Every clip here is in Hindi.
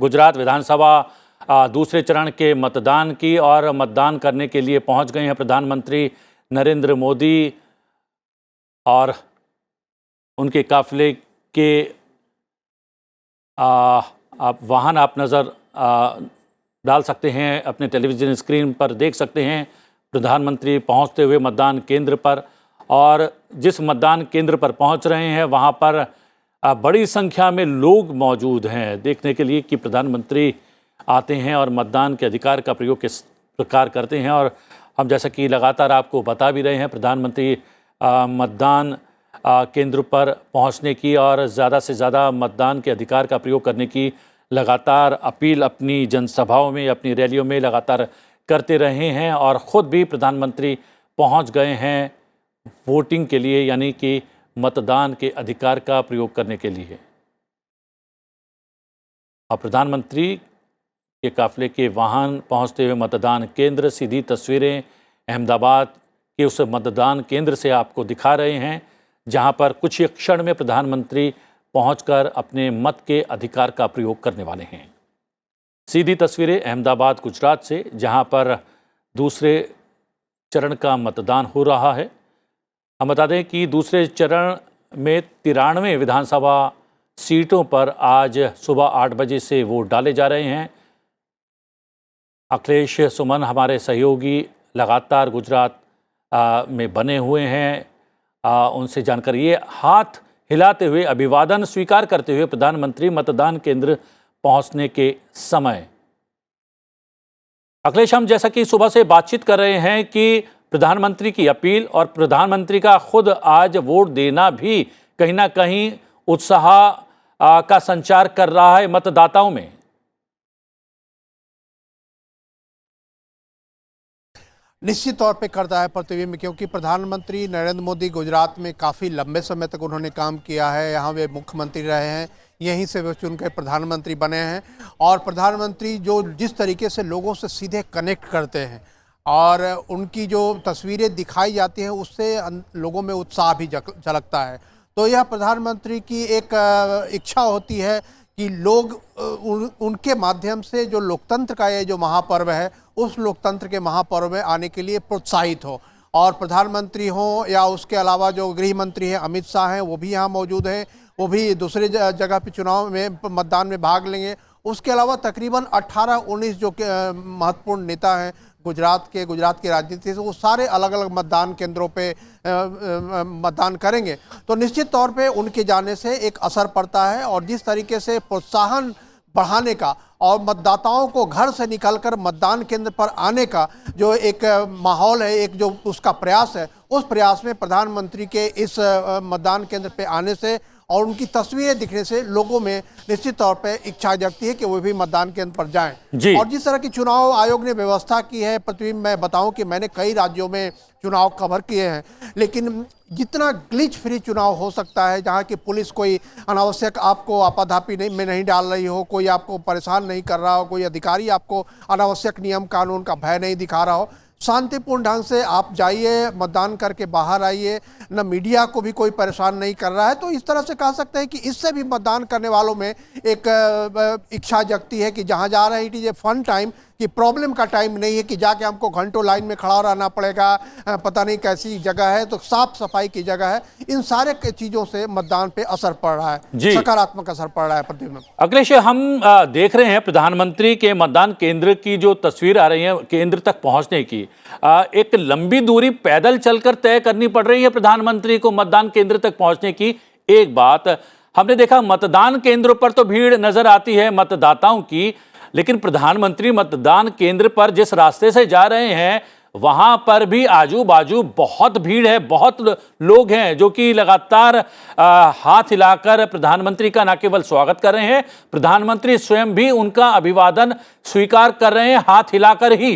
गुजरात विधानसभा दूसरे चरण के मतदान की और मतदान करने के लिए पहुंच गए हैं प्रधानमंत्री नरेंद्र मोदी और उनके काफिले के आप वाहन आप नज़र डाल सकते हैं, अपने टेलीविज़न स्क्रीन पर देख सकते हैं प्रधानमंत्री पहुंचते हुए मतदान केंद्र पर। और जिस मतदान केंद्र पर पहुंच रहे हैं वहां पर बड़ी संख्या में लोग मौजूद हैं देखने के लिए कि प्रधानमंत्री आते हैं और मतदान के अधिकार का प्रयोग किस प्रकार करते हैं। और हम जैसा कि लगातार आपको बता भी रहे हैं, प्रधानमंत्री मतदान केंद्र पर पहुंचने की और ज़्यादा से ज़्यादा मतदान के अधिकार का प्रयोग करने की लगातार अपील अपनी जनसभाओं में, अपनी रैलियों में लगातार करते रहे हैं। और ख़ुद भी प्रधानमंत्री पहुंच गए हैं वोटिंग के लिए, यानी कि मतदान के अधिकार का प्रयोग करने के लिए। और प्रधानमंत्री के काफिले के वाहन पहुंचते हुए मतदान केंद्र, सीधी तस्वीरें अहमदाबाद के उस मतदान केंद्र से आपको दिखा रहे हैं जहां पर कुछ ही क्षण में प्रधानमंत्री पहुंचकर अपने मत के अधिकार का प्रयोग करने वाले हैं। सीधी तस्वीरें अहमदाबाद गुजरात से, जहां पर दूसरे चरण का मतदान हो रहा है। हम बता दें कि दूसरे चरण में 93 विधानसभा सीटों पर आज सुबह 8 बजे से वोट डाले जा रहे हैं। अखिलेश सुमन हमारे सहयोगी लगातार गुजरात में बने हुए हैं, उनसे जानकारी ये हाथ हिलाते हुए अभिवादन स्वीकार करते हुए प्रधानमंत्री मतदान केंद्र पहुंचने के समय। अखिलेश, हम जैसा कि सुबह से बातचीत कर रहे हैं कि प्रधानमंत्री की अपील और प्रधानमंत्री का खुद आज वोट देना भी कहीं ना कहीं उत्साह का संचार कर रहा है मतदाताओं में। निश्चित तौर पे करता है प्रतिबिंब, क्योंकि प्रधानमंत्री नरेंद्र मोदी गुजरात में काफ़ी लंबे समय तक उन्होंने काम किया है। यहाँ वे मुख्यमंत्री रहे हैं, यहीं से वे चुनकर प्रधानमंत्री बने हैं। और प्रधानमंत्री जो जिस तरीके से लोगों से सीधे कनेक्ट करते हैं और उनकी जो तस्वीरें दिखाई जाती हैं उससे लोगों में उत्साह भी झलकता है। तो यह प्रधानमंत्री की एक इच्छा होती है कि लोग उनके माध्यम से जो लोकतंत्र का ये जो महापर्व है उस लोकतंत्र के महापर्व में आने के लिए प्रोत्साहित हो। और प्रधानमंत्री हों या उसके अलावा जो गृह मंत्री हैं अमित शाह हैं, वो भी यहाँ मौजूद हैं, वो भी दूसरे जगह पे चुनाव में मतदान में भाग लेंगे। उसके अलावा तकरीबन 18-19 जो महत्वपूर्ण नेता हैं गुजरात की राजनीति से, वो सारे अलग अलग मतदान केंद्रों पे मतदान करेंगे। तो निश्चित तौर पे उनके जाने से एक असर पड़ता है। और जिस तरीके से प्रोत्साहन बढ़ाने का और मतदाताओं को घर से निकलकर मतदान केंद्र पर आने का जो एक माहौल है, एक जो उसका प्रयास है, उस प्रयास में प्रधानमंत्री के इस मतदान केंद्र पे आने से और उनकी तस्वीरें दिखने से लोगों में निश्चित तौर पे इच्छा जगती है कि वो भी मतदान केंद्र पर जाएं। और जिस तरह की चुनाव आयोग ने व्यवस्था की है, प्रतिबिंब मैं बताऊं कि मैंने कई राज्यों में चुनाव कवर किए हैं, लेकिन जितना ग्लिच फ्री चुनाव हो सकता है, जहां की पुलिस कोई अनावश्यक आपको आपाधापी में नहीं डाल रही हो, कोई आपको परेशान नहीं कर रहा हो, कोई अधिकारी आपको अनावश्यक नियम कानून का भय नहीं दिखा रहा हो, शांतिपूर्ण ढंग से आप जाइए, मतदान करके बाहर आइए, न मीडिया को भी कोई परेशान नहीं कर रहा है। तो इस तरह से कह सकते हैं कि इससे भी मतदान करने वालों में एक इच्छा जगती है कि जहां जा रहे हैं it is a fun time, कि प्रॉब्लम का टाइम नहीं है कि जाके हमको घंटों लाइन में खड़ा रहना पड़ेगा, पता नहीं कैसी जगह है, तो साफ सफाई की जगह है। इन सारे चीज़ों से मतदान पे असर पड़ रहा है, सकारात्मक असर पड़ रहा है। प्रतिबिंब अखिलेश, हम देख रहे हैं प्रधानमंत्री के मतदान केंद्र की जो तस्वीर आ रही है, केंद्र तक पहुंचने की एक लंबी दूरी पैदल चलकर तय करनी पड़ रही है प्रधानमंत्री को मतदान केंद्र तक पहुंचने की। एक बात हमने देखा, मतदान केंद्रों पर तो भीड़ नजर आती है मतदाताओं की, लेकिन प्रधानमंत्री मतदान केंद्र पर जिस रास्ते से जा रहे हैं वहां पर भी आजू बाजू बहुत भीड़ है, बहुत लोग हैं जो कि लगातार हाथ हिलाकर प्रधानमंत्री का न केवल स्वागत कर रहे हैं, प्रधानमंत्री स्वयं भी उनका अभिवादन स्वीकार कर रहे हैं हाथ हिलाकर ही।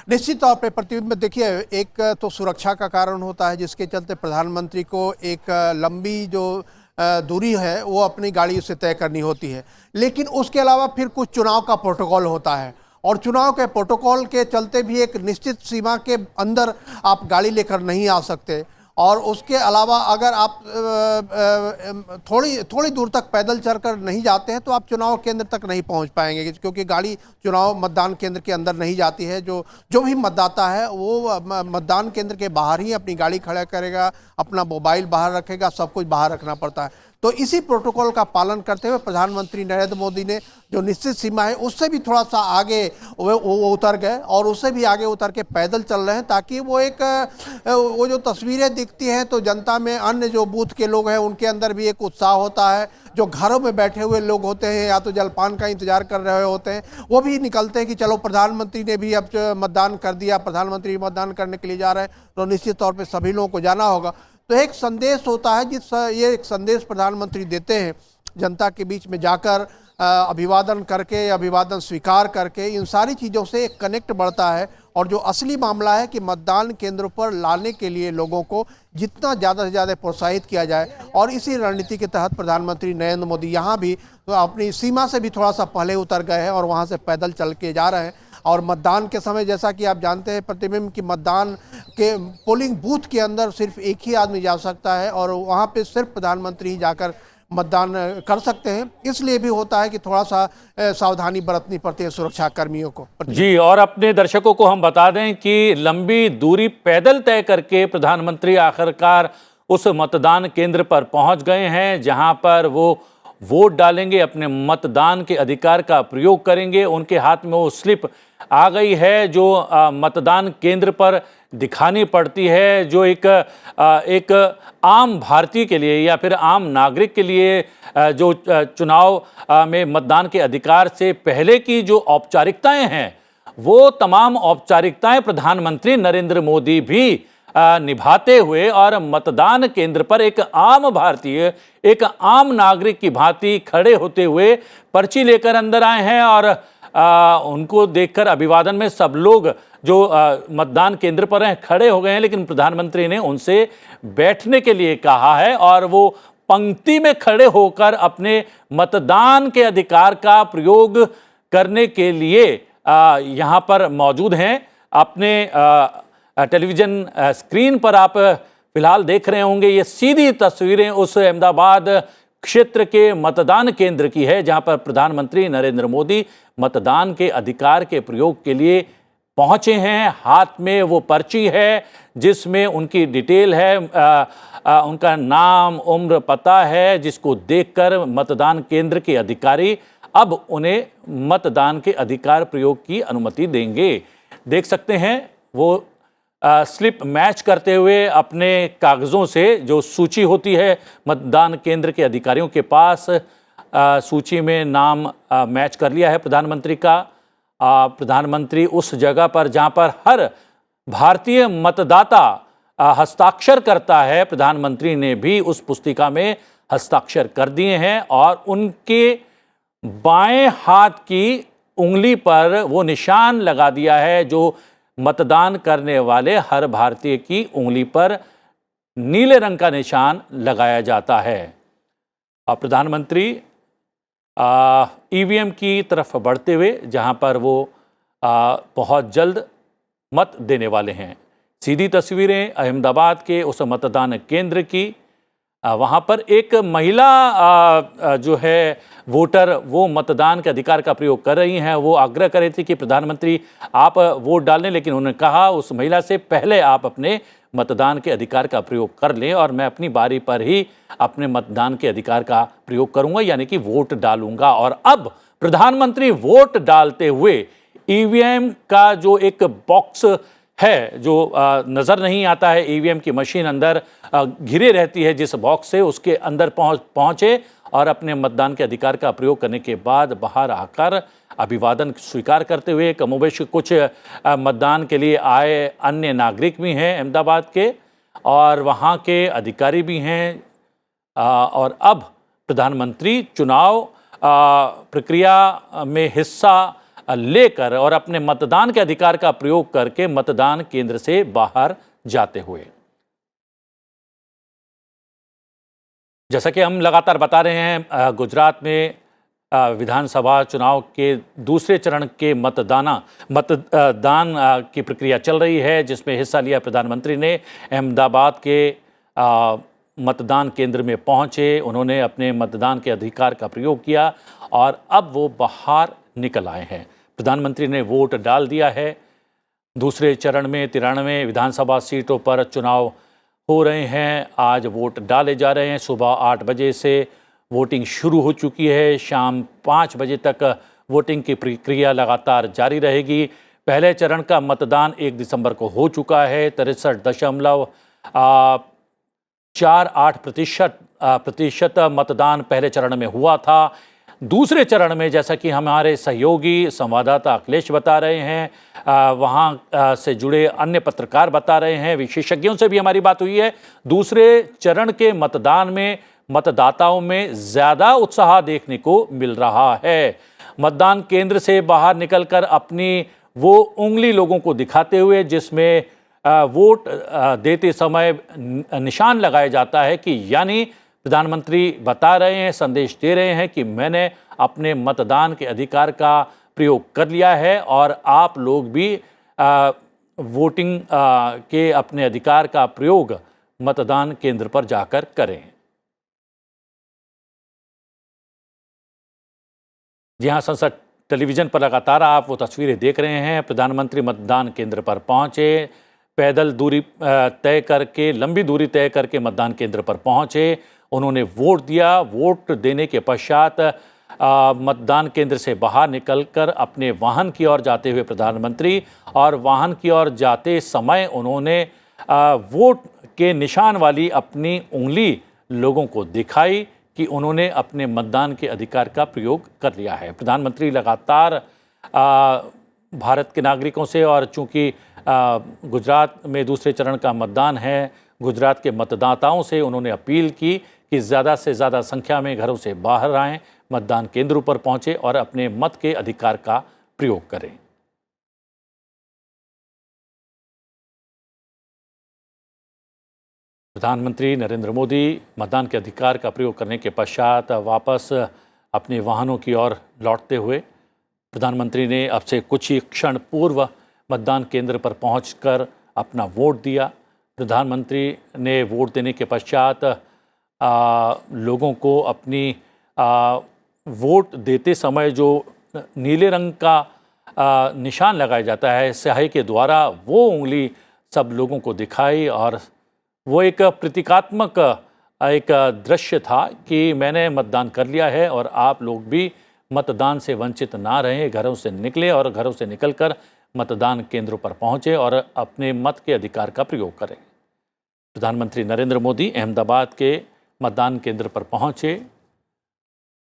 निश्चित तौर पे प्रतिबिंब देखिए, एक तो सुरक्षा का कारण होता है जिसके चलते प्रधानमंत्री को एक लंबी जो दूरी है वो अपनी गाड़ी से तय करनी होती है, लेकिन उसके अलावा फिर कुछ चुनाव का प्रोटोकॉल होता है और चुनाव के प्रोटोकॉल के चलते भी एक निश्चित सीमा के अंदर आप गाड़ी लेकर नहीं आ सकते। और उसके अलावा अगर आप थोड़ी दूर तक पैदल चलकर नहीं जाते हैं तो आप चुनाव केंद्र तक नहीं पहुंच पाएंगे, क्योंकि गाड़ी चुनाव मतदान केंद्र के अंदर नहीं जाती है। जो भी मतदाता है वो मतदान केंद्र के बाहर ही अपनी गाड़ी खड़ा करेगा, अपना मोबाइल बाहर रखेगा, सब कुछ बाहर रखना पड़ता है। तो इसी प्रोटोकॉल का पालन करते हुए प्रधानमंत्री नरेंद्र मोदी ने जो निश्चित सीमा है उससे भी थोड़ा सा आगे वो उतर गए और उससे भी आगे उतर के पैदल चल रहे हैं, ताकि वो जो तस्वीरें दिखती हैं तो जनता में अन्य जो बूथ के लोग हैं उनके अंदर भी एक उत्साह होता है। जो घरों में बैठे हुए लोग होते हैं या तो जलपान का इंतजार कर रहे होते हैं, वो भी निकलते हैं कि चलो प्रधानमंत्री ने भी अब मतदान कर दिया, प्रधानमंत्री मतदान करने के लिए जा रहे हैं, तो निश्चित तौर पर सभी लोगों को जाना होगा। तो एक संदेश होता है ये एक संदेश प्रधानमंत्री देते हैं जनता के बीच में जाकर, अभिवादन करके, अभिवादन स्वीकार करके, इन सारी चीज़ों से एक कनेक्ट बढ़ता है। और जो असली मामला है कि मतदान केंद्रों पर लाने के लिए लोगों को जितना ज़्यादा से ज़्यादा प्रोत्साहित किया जाए, और इसी रणनीति के तहत प्रधानमंत्री नरेंद्र मोदी यहाँ भी तो अपनी सीमा से भी थोड़ा सा पहले उतर गए हैं और वहाँ से पैदल चल के जा रहे हैं। और मतदान के समय जैसा कि आप जानते हैं प्रतिबिंब की मतदान के पोलिंग बूथ के अंदर सिर्फ एक ही आदमी जा सकता है और वहाँ पे सिर्फ प्रधानमंत्री ही जाकर मतदान कर सकते हैं। इसलिए भी होता है कि थोड़ा सा सावधानी बरतनी पड़ती है सुरक्षा कर्मियों को। जी, और अपने दर्शकों को हम बता दें कि लंबी दूरी पैदल तय करके प्रधानमंत्री आखिरकार उस मतदान केंद्र पर पहुंच गए हैं जहां पर वो वोट डालेंगे, अपने मतदान के अधिकार का प्रयोग करेंगे। उनके हाथ में वो स्लिप आ गई है जो मतदान केंद्र पर दिखानी पड़ती है, जो एक आम भारतीय के लिए या फिर आम नागरिक के लिए जो चुनाव में मतदान के अधिकार से पहले की जो औपचारिकताएं हैं, वो तमाम औपचारिकताएं प्रधानमंत्री नरेंद्र मोदी भी निभाते हुए और मतदान केंद्र पर एक आम भारतीय, एक आम नागरिक की भांति खड़े होते हुए पर्ची लेकर अंदर आए हैं। और उनको देखकर अभिवादन में सब लोग जो मतदान केंद्र पर हैं खड़े हो गए हैं, लेकिन प्रधानमंत्री ने उनसे बैठने के लिए कहा है और वो पंक्ति में खड़े होकर अपने मतदान के अधिकार का प्रयोग करने के लिए यहाँ पर मौजूद हैं। अपने टेलीविज़न स्क्रीन पर आप फिलहाल देख रहे होंगे ये सीधी तस्वीरें उस अहमदाबाद क्षेत्र के मतदान केंद्र की है जहां पर प्रधानमंत्री नरेंद्र मोदी मतदान के अधिकार के प्रयोग के लिए पहुंचे हैं। हाथ में वो पर्ची है जिसमें उनकी डिटेल है, उनका नाम, उम्र, पता है, जिसको देखकर मतदान केंद्र के अधिकारी अब उन्हें मतदान के अधिकार प्रयोग की अनुमति देंगे। देख सकते हैं वो स्लिप मैच करते हुए अपने कागज़ों से, जो सूची होती है मतदान केंद्र के अधिकारियों के पास, सूची में नाम मैच कर लिया है प्रधानमंत्री का। प्रधानमंत्री उस जगह पर जहां पर हर भारतीय मतदाता हस्ताक्षर करता है, प्रधानमंत्री ने भी उस पुस्तिका में हस्ताक्षर कर दिए हैं और उनके बाएं हाथ की उंगली पर वो निशान लगा दिया है जो मतदान करने वाले हर भारतीय की उंगली पर नीले रंग का निशान लगाया जाता है। प्रधानमंत्री ईवीएम की तरफ बढ़ते हुए जहां पर वो बहुत जल्द मत देने वाले हैं। सीधी तस्वीरें अहमदाबाद के उस मतदान केंद्र की। वहाँ पर एक महिला जो है वोटर, वो मतदान के अधिकार का प्रयोग कर रही हैं। वो आग्रह कर रही थी कि प्रधानमंत्री आप वोट डालें, लेकिन उन्होंने कहा उस महिला से पहले आप अपने मतदान के अधिकार का प्रयोग कर लें और मैं अपनी बारी पर ही अपने मतदान के अधिकार का प्रयोग करूंगा, यानी कि वोट डालूंगा। और अब प्रधानमंत्री वोट डालते हुए ईवीएम का जो एक बॉक्स है जो नज़र नहीं आता है, ईवीएम की मशीन अंदर घिरे रहती है जिस बॉक्स से, उसके अंदर पहुँचे और अपने मतदान के अधिकार का प्रयोग करने के बाद बाहर आकर अभिवादन स्वीकार करते हुए कमोबेश कुछ मतदान के लिए आए अन्य नागरिक भी हैं अहमदाबाद के और वहाँ के अधिकारी भी हैं। और अब प्रधानमंत्री चुनाव प्रक्रिया में हिस्सा लेकर और अपने मतदान के अधिकार का प्रयोग करके मतदान केंद्र से बाहर जाते हुए, जैसा कि हम लगातार बता रहे हैं, गुजरात में विधानसभा चुनाव के दूसरे चरण के मतदान की प्रक्रिया चल रही है जिसमें हिस्सा लिया प्रधानमंत्री ने। अहमदाबाद के मतदान केंद्र में पहुंचे, उन्होंने अपने मतदान के अधिकार का प्रयोग किया और अब वो बाहर निकल आए हैं। प्रधानमंत्री ने वोट डाल दिया है। दूसरे चरण में 93 विधानसभा सीटों पर चुनाव हो रहे हैं। आज वोट डाले जा रहे हैं। सुबह 8 बजे से वोटिंग शुरू हो चुकी है। शाम 5 बजे तक वोटिंग की प्रक्रिया लगातार जारी रहेगी। पहले चरण का मतदान 1 दिसंबर को हो चुका है। 63.48% मतदान पहले चरण में हुआ था। दूसरे चरण में, जैसा कि हमारे सहयोगी संवाददाता अखिलेश बता रहे हैं, वहाँ से जुड़े अन्य पत्रकार बता रहे हैं, विशेषज्ञों से भी हमारी बात हुई है, दूसरे चरण के मतदान में मतदाताओं में ज़्यादा उत्साह देखने को मिल रहा है। मतदान केंद्र से बाहर निकलकर अपनी वो उंगली लोगों को दिखाते हुए जिसमें वोट देते समय निशान लगाया जाता है कि यानी प्रधानमंत्री बता रहे हैं, संदेश दे रहे हैं कि मैंने अपने मतदान के अधिकार का प्रयोग कर लिया है और आप लोग भी वोटिंग के अपने अधिकार का प्रयोग मतदान केंद्र पर जाकर करें। जी हाँ, संसद टेलीविज़न पर लगातार आप वो तस्वीरें देख रहे हैं। प्रधानमंत्री मतदान केंद्र पर पहुंचे, पैदल दूरी तय करके, लंबी दूरी तय करके मतदान केंद्र पर पहुंचे, उन्होंने वोट दिया। वोट देने के पश्चात मतदान केंद्र से बाहर निकलकर अपने वाहन की ओर जाते हुए प्रधानमंत्री, और वाहन की ओर जाते समय उन्होंने वोट के निशान वाली अपनी उंगली लोगों को दिखाई कि उन्होंने अपने मतदान के अधिकार का प्रयोग कर लिया है। प्रधानमंत्री लगातार भारत के नागरिकों से, और चूंकि गुजरात में दूसरे चरण का मतदान है, गुजरात के मतदाताओं से उन्होंने अपील की कि ज़्यादा से ज़्यादा संख्या में घरों से बाहर आएं, मतदान केंद्रों पर पहुंचे और अपने मत के अधिकार का प्रयोग करें। प्रधानमंत्री नरेंद्र मोदी मतदान के अधिकार का प्रयोग करने के पश्चात वापस अपने वाहनों की ओर लौटते हुए प्रधानमंत्री ने अब से कुछ ही क्षण पूर्व मतदान केंद्र पर पहुंचकर अपना वोट दिया। प्रधानमंत्री ने वोट देने के पश्चात लोगों को अपनी वोट देते समय जो नीले रंग का निशान लगाया जाता है स्याही के द्वारा, वो उंगली सब लोगों को दिखाई और वो एक प्रतीकात्मक एक दृश्य था कि मैंने मतदान कर लिया है और आप लोग भी मतदान से वंचित ना रहें, घरों से निकले और घरों से निकलकर मतदान केंद्रों पर पहुंचे और अपने मत के अधिकार का प्रयोग करें। प्रधानमंत्री नरेंद्र मोदी अहमदाबाद के मतदान केंद्र पर पहुंचे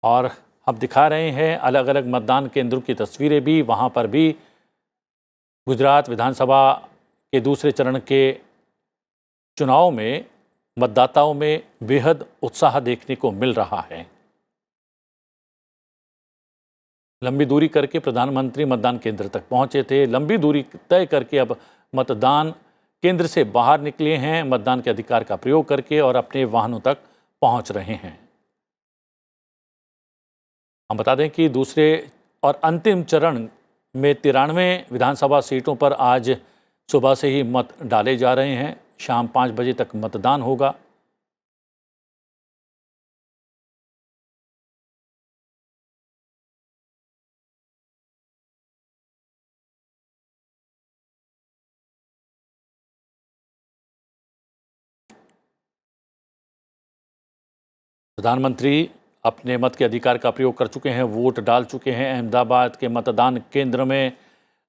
और हम दिखा रहे हैं अलग अलग मतदान केंद्रों की तस्वीरें भी। वहां पर भी गुजरात विधानसभा के दूसरे चरण के चुनाव में मतदाताओं में बेहद उत्साह देखने को मिल रहा है। लंबी दूरी करके प्रधानमंत्री मतदान केंद्र तक पहुंचे थे। लंबी दूरी तय करके अब मतदान केंद्र से बाहर निकले हैं, मतदान के अधिकार का प्रयोग करके और अपने वाहनों तक पहुंच रहे हैं। हम बता दें कि दूसरे और अंतिम चरण में 93 विधानसभा सीटों पर आज सुबह से ही मत डाले जा रहे हैं। शाम 5 बजे तक मतदान होगा। प्रधानमंत्री अपने मत के अधिकार का प्रयोग कर चुके हैं, वोट डाल चुके हैं। अहमदाबाद के मतदान केंद्र में